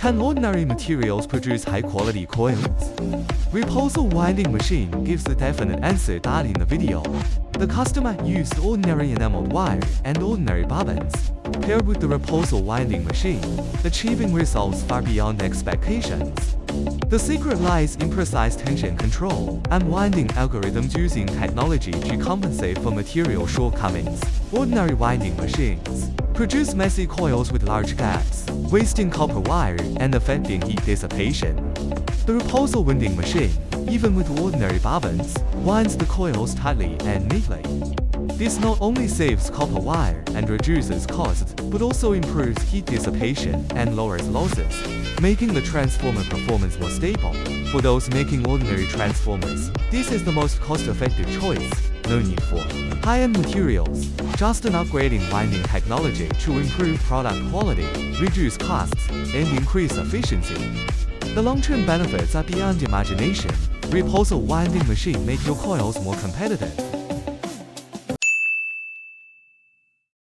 Can ordinary materials produce high-quality coils? REPOSAL winding machine gives a definite answer that in the video. The customer used ordinary enameled wire and ordinary bobbins, paired with the REPOSAL winding machine, achieving results far beyond expectations. The secret lies in precise tension control and winding algorithms using technology to compensate for material shortcomings. Ordinary winding machines produce messy coils with large gaps, wasting copper wire and affecting heat dissipation. The REPOSAL winding machine, even with ordinary bobbins, winds the coils tightly and neatly. This not only saves copper wire and reduces costs, but also improves heat dissipation and lowers losses, making the transformer performance more stable. For those making ordinary transformers, this is the most cost-effective choice. No need for high-end materials, just an upgrading winding technology to improve product quality, reduce costs, and increase efficiency. The long-term benefits are beyond imagination. REPOSAL winding machine make your coils more competitive.